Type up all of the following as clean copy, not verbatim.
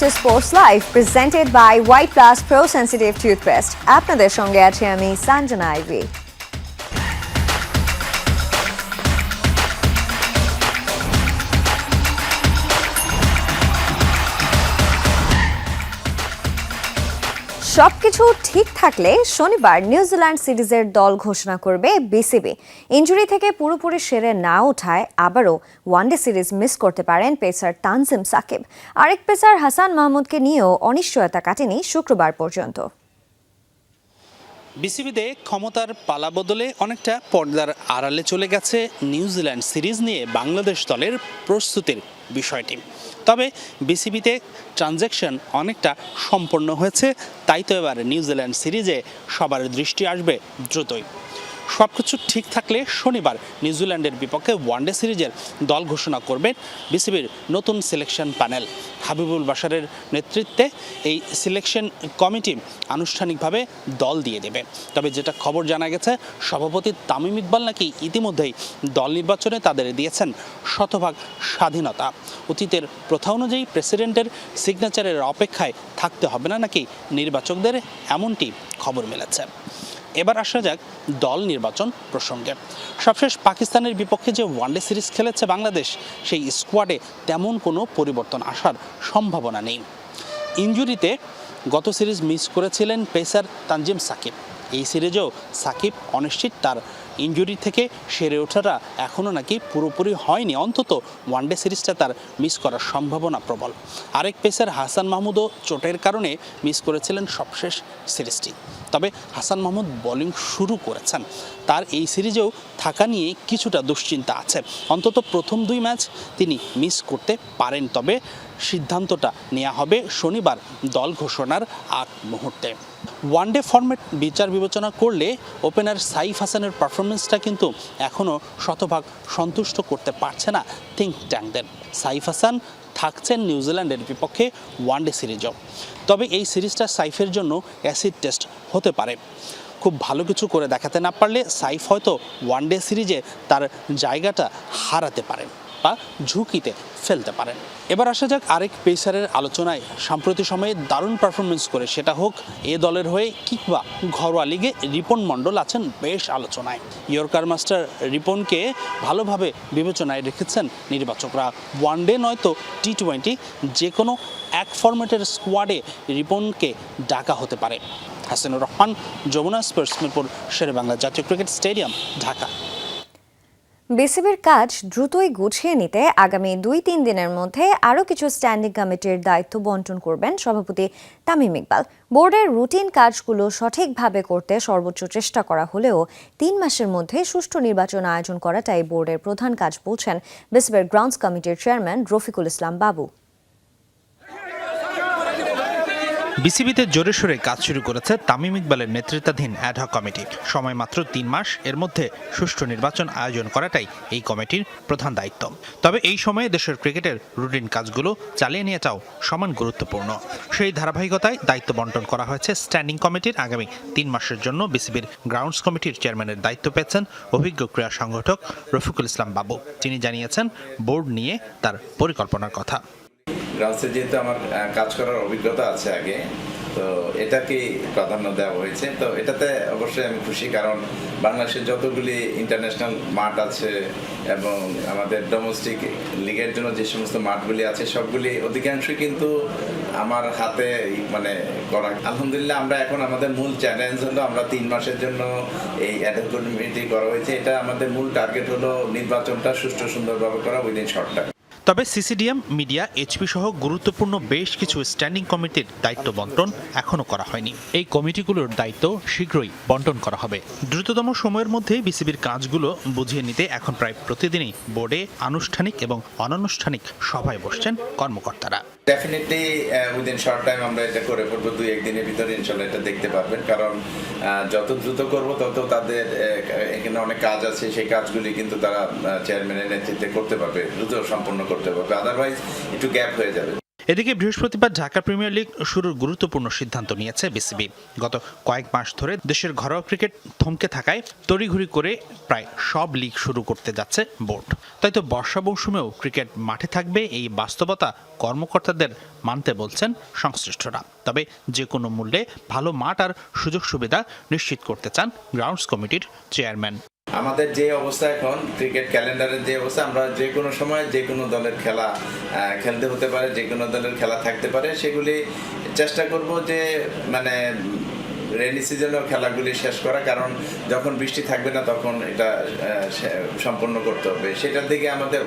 to Sports Live presented by White Plus Pro Sensitive Toothpaste. আপনাদের সঙ্গে আছি আমি সঞ্জনা আইভি। সবকিছু ঠিক থাকলে শনিবার নিউজিল্যান্ড সিরিজের দল ঘোষণা করবে বিসিবি। ইনজুরি থেকে পুরোপুরি সেরে না ওঠায় আবারও ওয়ানডে সিরিজ মিস করতে পারেন পেসার তানজিম সাকিব। আরেক পেসার হাসান মাহমুদকে নিয়েও অনিশ্চয়তা কাটেনি শুক্রবার পর্যন্ত। বিসিবিতে ক্ষমতার পালা বদলে অনেকটা পর্দার আড়ালে চলে গেছে নিউজিল্যান্ড সিরিজ নিয়ে বাংলাদেশ দলের প্রস্তুতির বিষয়টি। তবে বিসিবিতে ট্রানজ্যাকশন অনেকটা সম্পন্ন হয়েছে, তাই তো এবার নিউজিল্যান্ড সিরিজে সবার দৃষ্টি আসবে দ্রুতই। সব কিছু ঠিক থাকলে শনিবার নিউজিল্যান্ডের বিপক্ষে ওয়ানডে সিরিজের দল ঘোষণা করবে বিসিবির নতুন সিলেকশন প্যানেল। হাবিবুল বাশারের নেতৃত্বে এই সিলেকশন কমিটি আনুষ্ঠানিকভাবে দল দিয়ে দেবে। তবে যেটা খবর জানা গেছে, সভাপতি তামিম ইকবাল নাকি ইতিমধ্যেই দল নির্বাচনে তাদের দিয়েছেন শতভাগ স্বাধীনতা। অতীতের প্রথা অনুযায়ী প্রেসিডেন্টের সিগনেচারের অপেক্ষায় থাকতে হবে না নাকি নির্বাচকদের, এমনটি খবর মিলেছে। এবার আসা যাক দল নির্বাচন প্রসঙ্গে। সবশেষ পাকিস্তানের বিপক্ষে যে ওয়ানডে সিরিজ খেলেছে বাংলাদেশ, সেই স্কোয়াডে তেমন কোনো পরিবর্তন আসার সম্ভাবনা নেই। ইনজুরিতে গত সিরিজ মিস করেছিলেন পেসার তানজিম সাকিব। এই সিরিজেও সাকিব অনিশ্চিত, তার ইনজুরি থেকে সেরে ওঠাটা এখনও নাকি পুরোপুরি হয়নি। অন্তত ওয়ানডে সিরিজটা তার মিস করার সম্ভাবনা প্রবল। আরেক পেসার হাসান মাহমুদও চোটের কারণে মিস করেছিলেন সবশেষ সিরিজটি। তবে হাসান মাহমুদ বোলিং শুরু করেছেন, তার এই সিরিজেও থাকা নিয়ে কিছুটা দুশ্চিন্তা আছে। অন্তত প্রথম 2 ম্যাচ তিনি মিস করতে পারেন, তবে সিদ্ধান্তটা নেওয়া হবে শনিবার দল ঘোষণার আগ মুহূর্তে। ওয়ানডে ফরম্যাট বিচার বিবেচনা করলে ওপেনার সাইফ হাসানের পারফরমেন্সটা কিন্তু এখনও শতভাগ সন্তুষ্ট করতে পারছে না থিঙ্ক ট্যাঙ্কদের। সাইফ হাসান থাকছেন নিউজিল্যান্ডের বিপক্ষে ওয়ানডে সিরিজও। তবে এই সিরিজটা সাইফের জন্য অ্যাসিড টেস্ট হতে পারে। খুব ভালো কিছু করে দেখাতে না পারলে সাইফ হয়তো ওয়ানডে সিরিজে তার জায়গাটা হারাতে পারেন বা ঝুঁকিতে ফেলতে পারেন। এবার আসা যাক আরেক পেসারের আলোচনায়। সাম্প্রতিক সময়ে দারুণ পারফরমেন্স করে, সেটা হোক এ দলের হয়ে কিংবা ঘরোয়া লিগে, রিপন মণ্ডল আছেন বেশ আলোচনায়। ইয়র্কার মাস্টার রিপনকে ভালোভাবে বিবেচনায় রেখেছেন নির্বাচকরা। ওয়ানডে নয়তো টি20 যে কোনো এক ফরম্যাটের স্কোয়াডে রিপনকে ডাকা হতে পারে। হাসানুর রহমান, যমুনা স্পোর্টস, মিরপুর শেরেবাংলা জাতীয় ক্রিকেট স্টেডিয়াম, ঢাকা। বিসিবির কাজ দ্রুতই গুছিয়ে নিতে আগামী 2-3 দিনের মধ্যে আরও কিছু স্ট্যান্ডিং কমিটির দায়িত্ব বন্টন করবেন সভাপতি তামিম ইকবাল। বোর্ডের রুটিন কাজগুলো সঠিকভাবে করতে সর্বোচ্চ চেষ্টা করা হলেও 3 মাসের মধ্যে সুষ্ঠু নির্বাচন আয়োজন করাটাই বোর্ডের প্রধান কাজ বলছেন বিসিবির গ্রাউন্ডস কমিটির চেয়ারম্যান রফিকুল ইসলাম বাবু। বিসিবিতে জোরে সোরে কাজ শুরু করেছে তামিম ইকবালের নেতৃত্বাধীন অ্যাডহক কমিটি। সময় মাত্র 3 মাস, এর মধ্যে সুষ্ঠু নির্বাচন আয়োজন করাটাই এই কমিটির প্রধান দায়িত্ব। তবে এই সময়ে দেশের ক্রিকেটের রুটিন কাজগুলো চালিয়ে নেওয়াটাও সমান গুরুত্বপূর্ণ। সেই ধারাবাহিকতায় দায়িত্ব বন্টন করা হয়েছে স্ট্যান্ডিং কমিটির। আগামী 3 মাসের জন্য বিসিবির গ্রাউন্ডস কমিটির চেয়ারম্যানের দায়িত্ব পেয়েছেন অভিজ্ঞ ক্রীড়া সংগঠক রফিকুল ইসলাম বাবু। তিনি জানিয়েছেন বোর্ড নিয়ে তার পরিকল্পনার কথা। গ্রাউন্ডসে যেহেতু আমার কাজ করার অভিজ্ঞতা আছে আগে, তো এটাকেই প্রাধান্য দেওয়া হয়েছে। তো এটাতে অবশ্যই আমি খুশি, কারণ বাংলাদেশের যতগুলি ইন্টারন্যাশনাল মাঠ আছে এবং আমাদের ডোমেস্টিক লিগের জন্য যে সমস্ত মাঠগুলি আছে সবগুলি অধিকাংশই কিন্তু আমার হাতে মানে করা। আলহামদুলিল্লাহ আমরা এখন আমাদের মূল চ্যালেঞ্জ হলো আমরা 3 মাসের জন্য এই অ্যাডহক কমিটি করা হয়েছে। এটা আমাদের মূল টার্গেট হলো নির্বাচনটা সুষ্ঠু সুন্দরভাবে করা উইদিন শর্ট টাইম। তবে সিসিডিএম, মিডিয়া, এইচপি সহ গুরুত্বপূর্ণ বেশ কিছু স্ট্যান্ডিং কমিটির দায়িত্ব বন্টন এখনো করা হয়নি। এই কমিটিগুলোর দায়িত্ব শীঘ্রই বন্টন করা হবে। দ্রুততম সময়ের মধ্যে বিসিবির কাজগুলো বুঝিয়ে নিতে এখন প্রায় প্রতিদিনই বোর্ডে আনুষ্ঠানিক এবং অনানুষ্ঠানিক সভায় বসছেন কর্মকর্তারা। ডেফিনেটলি উইদিন শর্ট টাইম আমরা এটা করে পড়বো, 2-1 দিনের ভিতরে ইনশাল্লাহ এটা দেখতে পারবেন। কারণ যত দ্রুত করব তত তাদের এখানে অনেক কাজ আছে, সেই কাজগুলি কিন্তু তারা চেয়ারম্যানের নেতৃত্বে করতে পারবে, দ্রুত সম্পন্ন করতে পারবে। আদারওয়াইজ একটু গ্যাপ হয়ে যাবে। এদিকে বৃহস্পতিবার ঢাকা প্রিমিয়ার লিগ শুরুর গুরুত্বপূর্ণ সিদ্ধান্ত নিয়েছে বিসিবি। গত কয়েক মাস ধরে দেশের ঘরোয়া ক্রিকেট থমকে থাকায় তড়িঘড়ি করে প্রায় সব লিগ শুরু করতে যাচ্ছে বোর্ড। তাই তো বর্ষা মৌসুমেও ক্রিকেট মাঠে থাকবে, এই বাস্তবতা কর্মকর্তাদের মানতে বলছেন সংশ্লিষ্টরা। তবে যে কোনো মূল্যে ভালো মাঠ আর সুযোগ সুবিধা নিশ্চিত করতে চান গ্রাউন্ডস কমিটির চেয়ারম্যান। আমাদের যে অবস্থা এখন ক্রিকেট ক্যালেন্ডারের যে অবস্থা, আমরা যে কোনো সময় যে কোনো দলের খেলা খেলতে হতে পারে, যে কোনো দলের খেলা থাকতে পারে, সেগুলি চেষ্টা করব যে মানে রেনি সিজনেও খেলাগুলি শেষ করা, কারণ যখন বৃষ্টি থাকবে না তখন এটা সম্পন্ন করতে হবে। সেটার দিকে আমাদের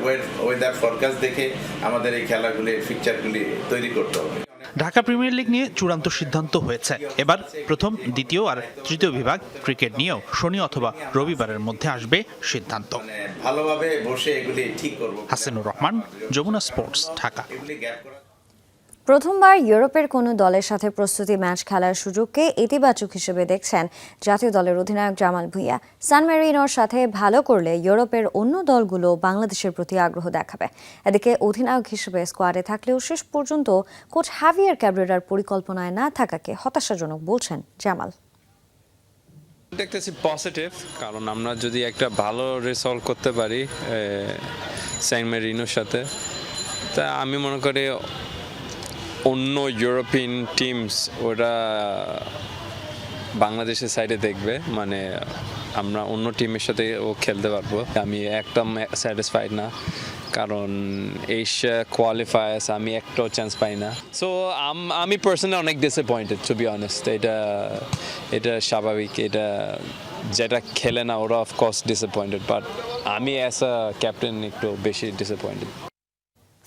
ওয়েদার ফরকাস্ট দেখে আমাদের এই খেলাগুলি ফিকচারগুলি তৈরি করতে হবে। ঢাকা প্রিমিয়ার লিগ নিয়ে চূড়ান্ত সিদ্ধান্ত হয়েছে। এবার প্রথম, দ্বিতীয় আর তৃতীয় বিভাগ ক্রিকেট নিয়েও শনি অথবা রবিবারের মধ্যে আসবে সিদ্ধান্ত। ভালোভাবে বসে এগুলি ঠিক করব। হাসিনুর রহমান, যমুনা স্পোর্টস, ঢাকা। প্রথমবার ইউরোপের কোনো দলের সাথে প্রস্তুতি ম্যাচ খেলার সুযোগকে ইতিবাচক হিসেবে দেখছেন জাতীয় দলের অধিনায়ক জামাল ভুঁইয়া। সান মেরিনোর সাথে ভালো করলে ইউরোপের অন্য দলগুলো বাংলাদেশের প্রতি আগ্রহ দেখাবে। এদিকে অধিনায়ক হিসেবে স্কোয়াডে থাকলেও শেষ পর্যন্ত কোচ হাভিয়ার ক্যাব্রেরার পরিকল্পনায় না থাকাকে হতাশাজনক বলছেন জামাল। দেখতেছি পজিটিভ, কারণ আমরা যদি একটা ভালো রেজাল্ট করতে পারি সান মেরিনোর সাথে, তা আমি মনে করি অন্য ইউরোপিয়ান টিমস ওরা বাংলাদেশের সাইডে দেখবে, মানে আমরা অন্য টিমের সাথে ও খেলতে পারবো। আমি একদম স্যাটিসফাইড না, কারণ এশিয়া কোয়ালিফায়ার্স আমি একটাও চান্স পাই না। সো আমি পার্সোনালি অনেক ডিসঅ্যাপয়েন্টেড, টু বি অনেস্ট। এটা স্বাভাবিক, এটা যেটা খেলে না ওরা অফকোর্স ডিসঅ্যাপয়েন্টেড, বাট আমি অ্যাজ আ ক্যাপ্টেন একটু বেশি ডিসঅ্যাপয়েন্টেড।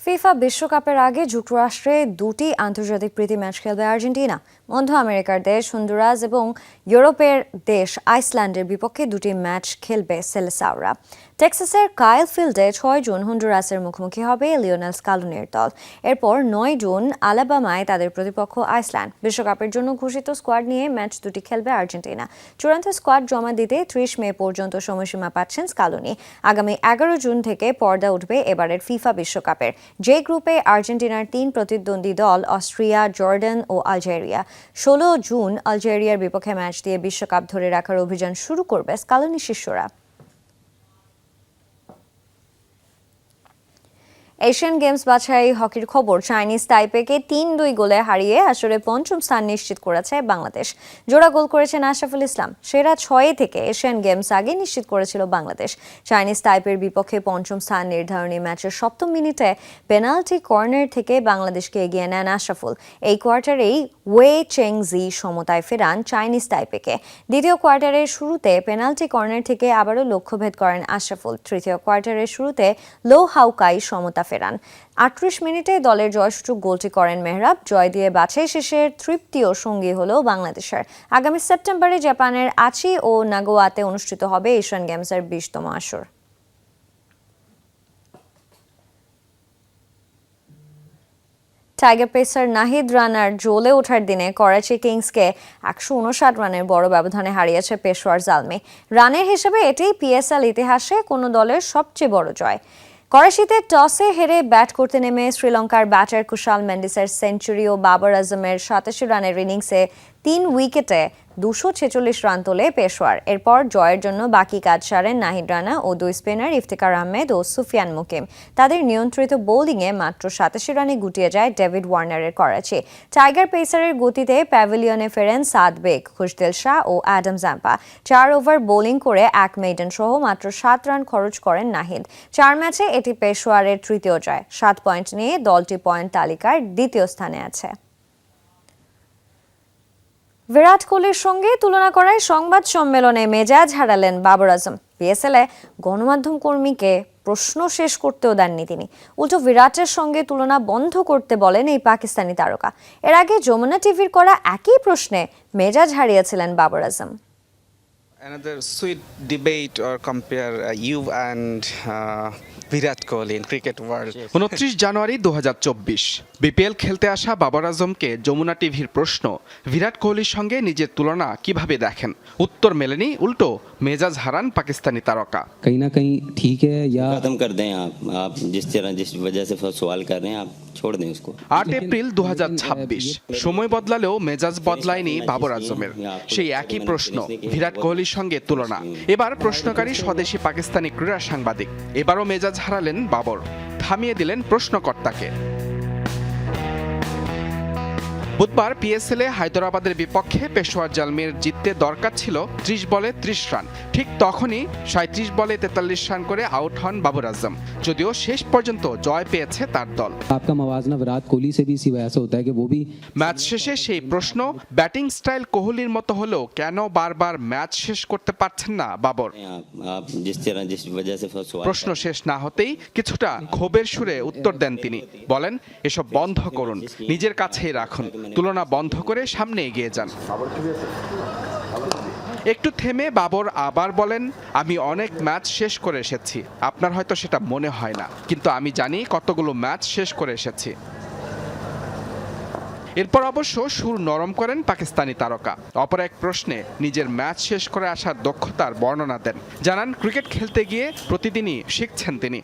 ফিফা বিশ্বকাপের আগে যুক্তরাষ্ট্রে দুটি আন্তর্জাতিক প্রীতি ম্যাচ খেলবে আর্জেন্টিনা। মধ্য আমেরিকার দেশ হন্ডুরাস এবং ইউরোপের দেশ আইসল্যান্ডের বিপক্ষে দুটি ম্যাচ খেলবে সেলেসাওরা। টেক্সাসের কাইল ফিল্ডে 6 জুন হন্ডুরাসের মুখোমুখি হবে লিওনেল স্কালোনির দল। এরপর 9 জুন আলাবামায় তাদের প্রতিপক্ষ আইসল্যান্ড। বিশ্বকাপের জন্য ঘোষিত স্কোয়াড নিয়ে ম্যাচ দুটি খেলবে আর্জেন্টিনা। চূড়ান্ত স্কোয়াড জমা দিতে 30 মে পর্যন্ত সময়সীমা পাচ্ছেন স্কালোনি। আগামী 11 জুন থেকে পর্দা উঠবে এবারের ফিফা বিশ্বকাপের। যে গ্রুপে আর্জেন্টিনার 3 প্রতিদ্বন্দ্বী দল অস্ট্রিয়া, জর্ডান ও আলজেরিয়া। 16 জুন আলজেরিয়ার বিপক্ষে ম্যাচ দিয়ে বিশ্বকাপ ধরে রাখার অভিযান শুরু করবে স্কালোনি শিষ্যরা। এশিয়ান গেমস বাছাই হকির খবর, চাইনিজ তাইপেকে 3-2 গোলে হারিয়ে আসরে পঞ্চম স্থান নিশ্চিত করেছে বাংলাদেশ। জোড়া গোল করেছেন আশরাফুল ইসলাম। সেরা 6 থেকে এশিয়ান গেমস আগে নিশ্চিত করেছিল বাংলাদেশ। চাইনিজ তাইপের বিপক্ষে পঞ্চম স্থান নির্ধারণী ম্যাচের 7ম মিনিটে পেনাল্টি কর্নার থেকে বাংলাদেশকে এগিয়ে নেন আশরাফুল। এই কোয়ার্টারেই ওয়ে চেংজি সমতায় ফেরান চাইনিজ তাইপেকে। দ্বিতীয় কোয়ার্টারের শুরুতে পেনাল্টি কর্নার থেকে আবারও লক্ষ্যভেদ করেন আশরাফুল। তৃতীয় কোয়ার্টারের শুরুতে লো হাউকাই সমতা ফেরান। 38 মিনিটে দলের জয়সূচক গোলটি করেন মেহরাব। জয় দিয়ে বাছাই শেষের তৃপ্তিও সঙ্গী হলো বাংলাদেশের। আগামী সেপ্টেম্বরে জাপানের আচি ও নাগোয়াতে অনুষ্ঠিত হবে এশিয়ান গেমসের 20তম আসর। টাইগার পেসার নাহিদ রানার জ্বলে ওঠার দিনে করাচি কিংসকে 159 রানের বড় ব্যবধানে হারিয়েছে পেশোয়ার জালমি। রানের হিসেবে এটি পিএসএল ইতিহাসে কোনো দলের সবচেয়ে বড় জয়। করাচিতে টসে হেরে ব্যাট করতে নেমে শ্রীলঙ্কার ব্যাটার কুশাল মেন্ডিসের সেঞ্চুরি ও বাবর আজমের 87 রানের ইনিংসে 3 উইকেটে 246 রান তোলে পেশোয়ার। এরপর জয়ের জন্য বাকি কাজ সারেন নাহিদ রানা ও 2 স্পিনার ইফতিকার আহমেদ ও সুফিয়ান মুকিম। তাদের নিয়ন্ত্রিত বোলিংয়ে মাত্র 87 রানে গুটিয়ে যায় ডেভিড ওয়ার্নারের করাচি। টাইগার পেসারের গতিতে প্যাভিলিয়নে ফেরেন সাদ বেগ, খুশদিল শাহ ও অ্যাডাম জাম্পা। 4 ওভার বোলিং করে 1 মেইডেন সহ মাত্র 7 রান খরচ করেন নাহিদ। 4 ম্যাচে এটি পেশোয়ারের তৃতীয় জয়। 7 পয়েন্ট নিয়ে দলটি পয়েন্ট তালিকার দ্বিতীয় স্থানে আছে। বিরাট কোহলির সঙ্গে তুলনা করায় সংবাদ সম্মেলনে মেজাজ হারালেন বাবর আজম। পিএসএলে গণমাধ্যম কর্মীকে প্রশ্ন শেষ করতেও দেননি তিনি। উল্টো বিরাটের সঙ্গে তুলনা বন্ধ করতে বলেন এই পাকিস্তানি তারকা। এর আগে যমুনা টিভির করা একই প্রশ্নে মেজাজ হারিয়েছিলেন Babar Azam. Another sweet debate or compare you and Virat Kohli in cricket world. 29 January 2024 BPL খেলতে আসা বাবর আজমকে যমুনা টিভির প্রশ্ন, বিরাট কোহলির সঙ্গে নিজের তুলনা কিভাবে দেখেন? উত্তর মেলেনি, উল্টো মেজাজ হারান পাকিস্তানি তারকা। कहीं ना कहीं ठीक है या खत्म कर दें आप जिस वजह से सवाल कर रहे हैं आप छोड़ दें उसको। 8 এপ্রিল 2026 সময় বদলালেও মেজাজ বদলায়নি বাবর আজমের। সেই একই প্রশ্ন, বিরাট কোহলির সঙ্গে তুলনা। এবার প্রশ্নকারী স্বদেশী পাকিস্তানি ক্রীড়া সাংবাদিক। এবারও মেজাজ হারালেন বাবর, থামিয়ে দিলেন প্রশ্নকর্তাকে। বুধবার পিএসএলে হায়দরাবাদের বিপক্ষে পেশোয়ার জালমির জিততে দরকার ছিল 30 বলে 30 রান। ঠিক তখনই 37 বলে 43 রান করে আউট হন বাবর আজম। যদিও শেষ পর্যন্ত জয় পেয়েছে তার দল। आपका मवाजना विराट कोहली से भी इसी वजह से होता है कि वो भी ম্যাচ শেষে সেই প্রশ্ন, ব্যাটিং স্টাইল কোহলির মতো হলেও কেন বারবার ম্যাচ শেষ করতে পারছেন না বাবর? आप जिस वजह से सवाल প্রশ্ন শেষ না হতেই কিছুটা ক্ষোভের সুরে উত্তর দেন তিনি। বলেন, এসব বন্ধ করুন, নিজের কাছেই রাখুন, তুলনা বন্ধ করে সামনে এগিয়ে যান। একটু থেমে বাবর আবার বলেন, আমি অনেক ম্যাচ শেষ করে এসেছি, আপনার হয়তো সেটা মনে হয় না, কিন্তু আমি জানি কতগুলো ম্যাচ শেষ করে এসেছি। এরপর অবশ্য সুর নরম করেন পাকিস্তানি তারকা। অপর এক প্রশ্নে নিজের ম্যাচ শেষ করে আসার দক্ষতার বর্ণনা দেন। জানান, ক্রিকেট খেলতে গিয়ে প্রতিদিনই শিখছেন তিনি।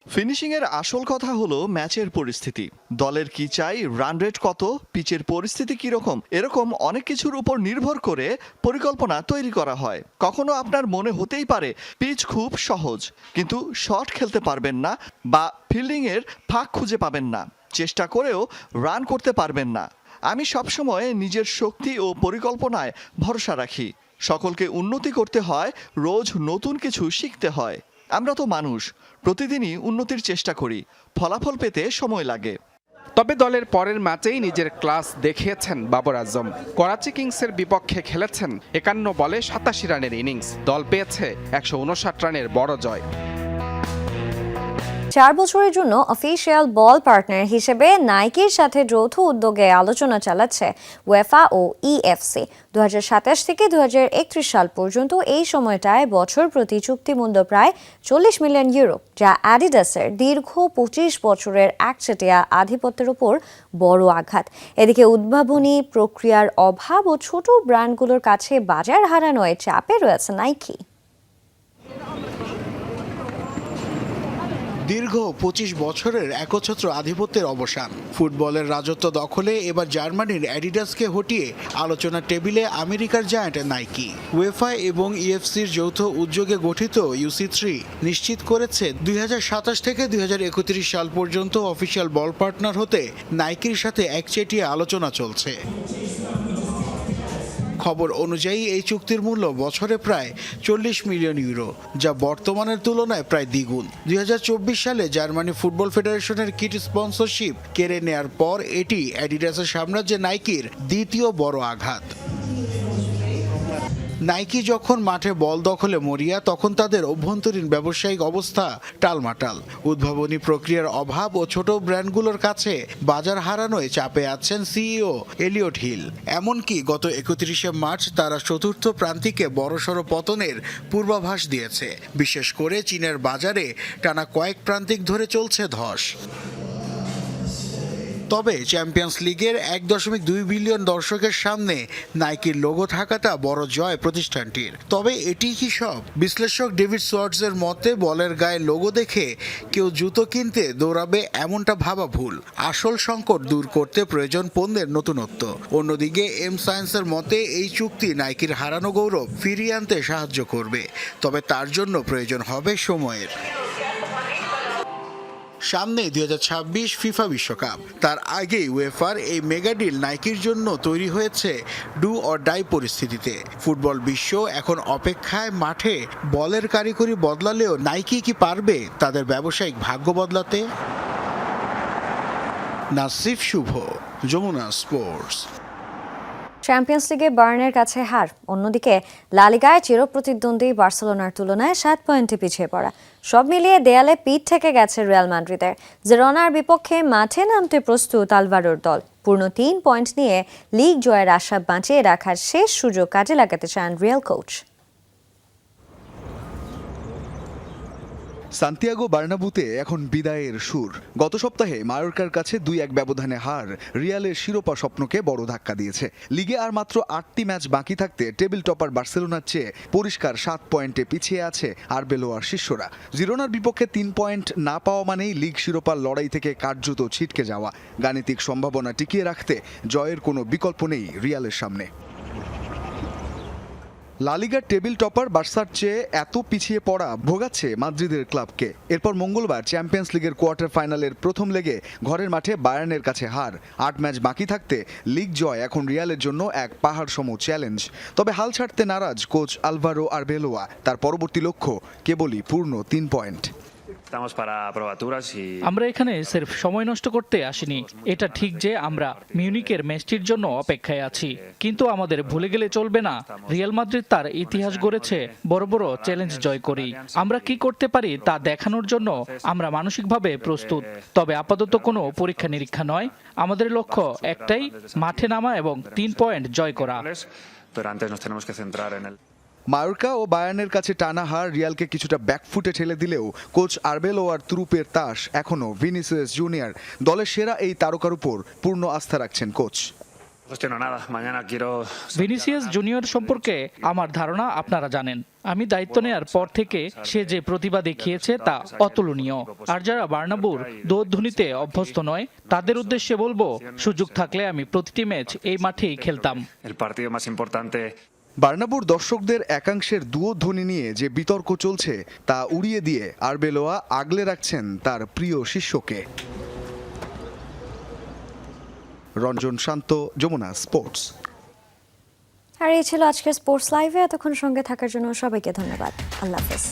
ফিনিশিংয়ের আসল কথা হলো ম্যাচের পরিস্থিতি, দলের কি চাই, রান রেট কত, পিচের পরিস্থিতি কিরকম, এরকম অনেক কিছুর উপর নির্ভর করে পরিকল্পনা তৈরি করা হয়। কখনো আপনার মনে হতেই পারে পিচ খুব সহজ, কিন্তু শট খেলতে পারবেন না বা ফিল্ডিংয়ের ফাঁক খুঁজে পাবেন না, চেষ্টা করেও রান করতে পারবেন না। আমি সবসময় নিজের শক্তি ও পরিকল্পনায় ভরসা রাখি। সকলকে উন্নতি করতে হয়, রোজ নতুন কিছু শিখতে হয়। আমরা তো মানুষ, প্রতিদিনই উন্নতির চেষ্টা করি, ফলাফল পেতে সময় লাগে। তবে দলের পরের ম্যাচেই নিজের ক্লাস দেখিয়েছেন বাবর আজম। করাচি কিংসের বিপক্ষে খেলেছেন 51 বলে 87 রানের ইনিংস, দল পেয়েছে 159 রানের বড় জয়। 4 বছরের জন্য অফিসিয়াল বল পার্টনার হিসেবে নাইকির সাথে যৌথ উদ্যোগে আলোচনা চালাচ্ছে ওয়েফা ও ইএফসি। 2027 থেকে 2031 সাল পর্যন্ত এই সময়টায় বছর প্রতি চুক্তিমূল্য প্রায় 40 মিলিয়ন ইউরো, যা অ্যাডিডাসের দীর্ঘ 25 বছরের একচেটিয়া আধিপত্যের উপর বড় আঘাত। এদিকে উদ্ভাবনী প্রক্রিয়ার অভাব ও ছোট ব্র্যান্ডগুলোর কাছে বাজার হারানোয় চাপে রয়েছে নাইকি। দীর্ঘ 25 বছরের একচ্ছত্র আধিপত্যের অবসান, ফুটবলের রাজত্ব দখলে এবার জার্মানির অ্যাডিডাসকে হটিয়ে আলোচনার টেবিলে আমেরিকার জায়ান্ট নাইকি। ওয়েফা এবং ইএফসির যৌথ উদ্যোগে গঠিত UC3 নিশ্চিত করেছে 2027 থেকে 2031 সাল পর্যন্ত অফিসিয়াল বল পার্টনার হতে নাইকির সাথে একচেটিয়া আলোচনা চলছে। খবর অনুযায়ী এই চুক্তির মূল্য বছরে প্রায় 40 মিলিয়ন ইউরো, যা বর্তমানের তুলনায় প্রায় দ্বিগুণ। 2024 সালে জার্মানি ফুটবল ফেডারেশনের কিট স্পন্সরশিপ কেড়ে নেয়ার পর এটি অ্যাডিডাসের সাম্রাজ্যে নাইকির দ্বিতীয় বড় আঘাত। নাইকি যখন মাঠে বল দখলে মরিয়া, তখন তাদের অভ্যন্তরীণ ব্যবসায়িক অবস্থা টালমাটাল। উদ্ভাবনী প্রক্রিয়ার অভাব ও ছোট ব্র্যান্ডগুলোর কাছে বাজার হারানোয় চাপে আছেন সিইও এলিয়ট হিল। এমনকি গত 31শে মার্চ তারা চতুর্থ প্রান্তিকে বড়সড় পতনের পূর্বাভাস দিয়েছে। বিশেষ করে চীনের বাজারে টানা কয়েক প্রান্তিক ধরে চলছে ধস। তবে চ্যাম্পিয়ন্স লিগের 1.2 বিলিয়ন দর্শকের সামনে নাইকির লোগো থাকাটা বড় জয় প্রতিষ্ঠানটির। তবে এটি কি সব? বিশ্লেষক ডেভিড সোয়ার্টজের মতে, বলের গায়ে লোগো দেখে কেউ জুতো কিনতে দৌড়াবে এমনটা ভাবা ভুল। আসল সংকট দূর করতে প্রয়োজন পণ্যের নতুনত্ব। অন্যদিকে এম সায়েন্সের মতে, এই চুক্তি নাইকির হারানো গৌরব ফিরিয়ে আনতে সাহায্য করবে, তবে তার জন্য প্রয়োজন হবে সময়ের। সামনে 2026 ফিফা বিশ্বকাপ, তার আগেই ওয়েফার এই মেগা ডিল নাইকির জন্য তৈরি হয়েছে ডু অর ডাই পরিস্থিতিতে। ফুটবল বিশ্ব এখন অপেক্ষায়, মাঠে বলের কারিগরি বদলালেও নাইকি কি পারবে তাদের ব্যবসায়িক ভাগ্য বদলাতে? নাসিফ শুভ, যমুনা স্পোর্টস। চ্যাম্পিয়ন্স লিগে বায়ার্নের কাছে হার, অন্যদিকে লা লিগায় চিরপ্রতিদ্বন্দ্বী বার্সেলোনার তুলনায় 7 পয়েন্টে পিছিয়ে পড়া। সব মিলিয়ে দেয়ালে পিঠ থেকে গেছে রিয়াল মাদ্রিদের। জিরোনার বিপক্ষে মাঠে নামতে প্রস্তুত আলভারোর দল পূর্ণ 3 পয়েন্ট নিয়ে লিগ জয়ের আশা বাঁচিয়ে রাখার শেষ সুযোগ কাজে লাগাতে চান রিয়াল কোচ। সান্তিয়াগো বার্নাবুতে এখন বিদায়ের সুর। গত সপ্তাহে মায়োর্কার কাছে 2-1 ব্যবধানে হার রিয়ালের শিরোপা স্বপ্নকে বড় ধাক্কা দিয়েছে। লিগে আর মাত্র 8টি ম্যাচ বাকি থাকতে টেবিল টপার বার্সেলোনার চেয়ে পরিষ্কার 7 পয়েন্টে পিছিয়ে আছে আরবেলোয়ার শিষ্যরা। জিরোনার বিপক্ষে 3 পয়েন্ট না পাওয়া মানেই লিগ শিরোপার লড়াই থেকে কার্যত ছিটকে যাওয়া। গাণিতিক সম্ভাবনা টিকিয়ে রাখতে জয়ের কোনো বিকল্প নেই রিয়ালের সামনে। লা লিগার টেবিল টপার বার্সার চেয়ে এত পিছিয়ে পড়া ভোগাচ্ছে মাদ্রিদের ক্লাবকে। এরপর মঙ্গলবার চ্যাম্পিয়ন্স লিগের কোয়ার্টার ফাইনালের প্রথম লেগে ঘরের মাঠে বায়ার্নের কাছে হার। 8 ম্যাচ বাকি থাকতে লিগ জয় এখন রিয়ালের জন্য এক পাহাড়সম চ্যালেঞ্জ। তবে হাল ছাড়তে নারাজ কোচ আলভারো আরবেলোয়া। তার পরবর্তী লক্ষ্য কেবলই পূর্ণ 3 পয়েন্ট। আমরা এখানে সির্ফ সময় নষ্ট করতে আসিনি। এটা ঠিক যে আমরা মিউনিকের ম্যাচটির জন্য অপেক্ষায় আছি, কিন্তু আমাদের ভুলে গেলে চলবে না রিয়াল মাদ্রিদ তার ইতিহাস গড়েছে বড় বড় চ্যালেঞ্জ জয় করি। আমরা কি করতে পারি তা দেখানোর জন্য আমরা মানসিকভাবে প্রস্তুত। তবে আপাতত কোনো পরীক্ষা নিরীক্ষা নয়, আমাদের লক্ষ্য একটাই, মাঠে নামা এবং 3 পয়েন্ট জয় করা। মায়োর্কা ও বায়ার্নের কাছে টানা হার রিয়ালকে কিছুটা ব্যাকফুটে ঠেলে দিলেও কোচ আরবেলোয়ার তুরুপের তাস এখনও ভিনিসিয়াস জুনিয়র। দলের সেরা এই তারকার উপর পূর্ণ আস্থা রাখছেন কোচ। ভিনিসিয়াস জুনিয়র সম্পর্কে আমার ধারণা আপনারা জানেন। আমি দায়িত্ব নেয়ার পর থেকে সে যে প্রতিভা দেখিয়েছে তা অতুলনীয়। আর যারা বার্নাবুর দোধ্বনিতে অভ্যস্ত নয় তাদের উদ্দেশ্যে বলবো, সুযোগ থাকলে আমি প্রতিটি ম্যাচ এই মাঠেই খেলতাম। বার্নাবুর দর্শকদের একাংশের দুয়োধ্বনি নিয়ে যে বিতর্ক চলছে তা উড়িয়ে দিয়ে আরবেলোয়া আগলে রাখছেন তার প্রিয় শিষ্যকে। রঞ্জন শান্ত, যমুনা স্পোর্টস। আর এই ছিল আজকের স্পোর্টস লাইভে। এতক্ষণ সঙ্গে থাকার জন্য সবাইকে ধন্যবাদ। আল্লাহ হাফেজ।